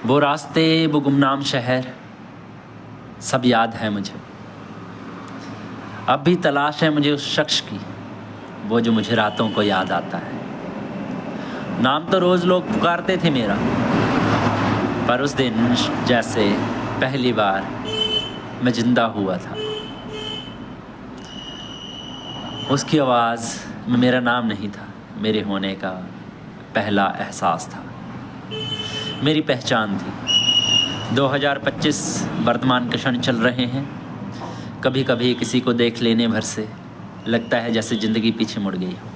वो रास्ते, वो गुमनाम शहर, सब याद है मुझे। अब भी तलाश है मुझे उस शख्स की, वो जो मुझे रातों को याद आता है। नाम तो रोज़ लोग पुकारते थे मेरा, पर उस दिन जैसे पहली बार मैं जिंदा हुआ था। उसकी आवाज़ में मेरा नाम नहीं था, मेरे होने का पहला एहसास था, मेरी पहचान थी। 2025 वर्तमान के क्षण चल रहे हैं। कभी कभी किसी को देख लेने भर से लगता है जैसे ज़िंदगी पीछे मुड़ गई हो।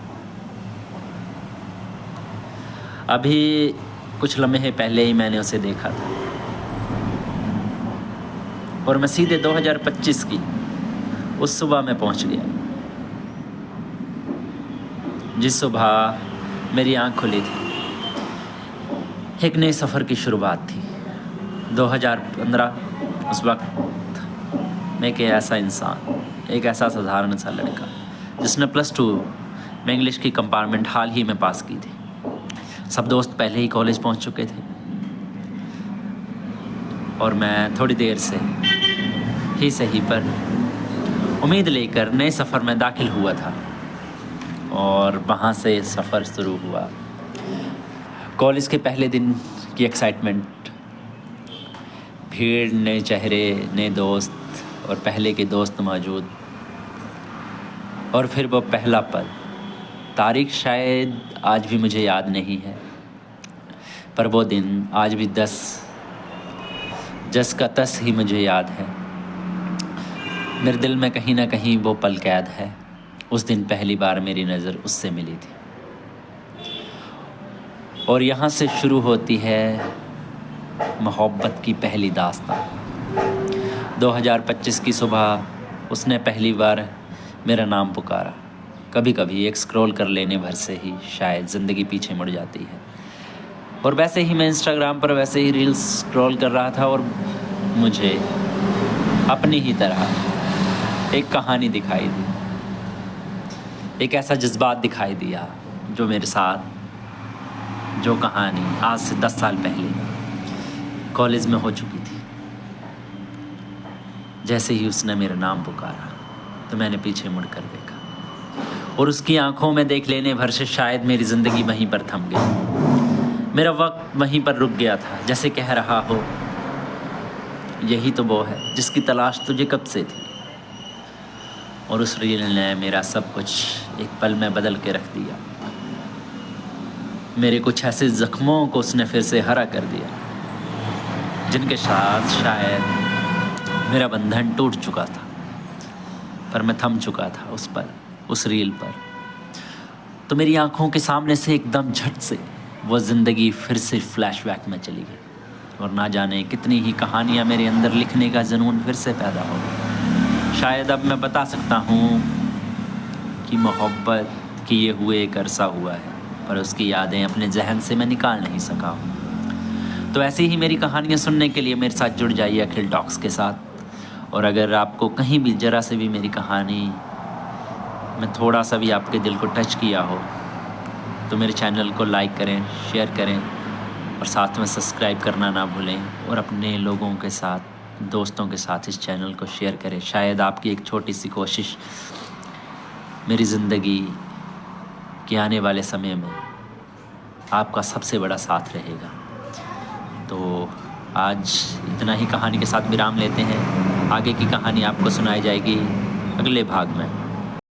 अभी कुछ लम्हे पहले ही मैंने उसे देखा था और मैं सीधे 2025 की उस सुबह में पहुंच गया, जिस सुबह मेरी आँख खुली थी। एक नए सफ़र की शुरुआत थी। 2015 उस वक्त मैं एक ऐसा इंसान, एक ऐसा साधारण सा लड़का जिसने +2 में इंग्लिश की कंपार्टमेंट हाल ही में पास की थी। सब दोस्त पहले ही कॉलेज पहुंच चुके थे और मैं थोड़ी देर से ही सही पर उम्मीद लेकर नए सफ़र में दाखिल हुआ था और वहाँ से सफ़र शुरू हुआ। कॉलेज के पहले दिन की एक्साइटमेंट, भीड़, नए चेहरे, नए दोस्त और पहले के दोस्त मौजूद, और फिर वो पहला पल। तारीख शायद आज भी मुझे याद नहीं है, पर वो दिन आज भी जस का तस ही मुझे याद है। मेरे दिल में कहीं ना कहीं वो पल कैद है। उस दिन पहली बार मेरी नज़र उससे मिली थी और यहाँ से शुरू होती है मोहब्बत की पहली दास्तान। 2025 की सुबह उसने पहली बार मेरा नाम पुकारा। कभी कभी एक स्क्रॉल कर लेने भर से ही शायद ज़िंदगी पीछे मुड़ जाती है। और वैसे ही मैं इंस्टाग्राम पर वैसे ही रील्स स्क्रॉल कर रहा था और मुझे अपनी ही तरह एक कहानी दिखाई दी, एक ऐसा जज्बात दिखाई दिया जो मेरे साथ, जो कहानी आज से 10 साल पहले कॉलेज में हो चुकी थी। जैसे ही उसने मेरा नाम पुकारा तो मैंने पीछे मुड़कर देखा और उसकी आंखों में देख लेने भर से शायद मेरी ज़िंदगी वहीं पर थम गई। मेरा वक्त वहीं पर रुक गया था, जैसे कह रहा हो यही तो वो है जिसकी तलाश तुझे कब से थी। और उस रील ने मेरा सब कुछ एक पल में बदल के रख दिया। मेरे कुछ ऐसे ज़ख्मों को उसने फिर से हरा कर दिया जिनके साथ शायद मेरा बंधन टूट चुका था, पर मैं थम चुका था उस पर, उस रील पर। तो मेरी आंखों के सामने से एकदम झट से वो ज़िंदगी फिर से फ्लैशबैक में चली गई और ना जाने कितनी ही कहानियाँ मेरे अंदर लिखने का जुनून फिर से पैदा हो गया। शायद अब मैं बता सकता हूँ कि मोहब्बत किए हुए एक अरसा हुआ है, पर उसकी यादें अपने जहन से मैं निकाल नहीं सका हूँ। तो ऐसे ही मेरी कहानियाँ सुनने के लिए मेरे साथ जुड़ जाइए अखिल टॉक्स के साथ। और अगर आपको कहीं भी ज़रा से भी मेरी कहानी में थोड़ा सा भी आपके दिल को टच किया हो तो मेरे चैनल को लाइक करें, शेयर करें और साथ में सब्सक्राइब करना ना भूलें और अपने लोगों के साथ, दोस्तों के साथ इस चैनल को शेयर करें। शायद आपकी एक छोटी सी कोशिश मेरी ज़िंदगी के आने वाले समय में आपका सबसे बड़ा साथ रहेगा। तो आज इतना ही कहानी के साथ विराम लेते हैं। आगे की कहानी आपको सुनाई जाएगी अगले भाग में।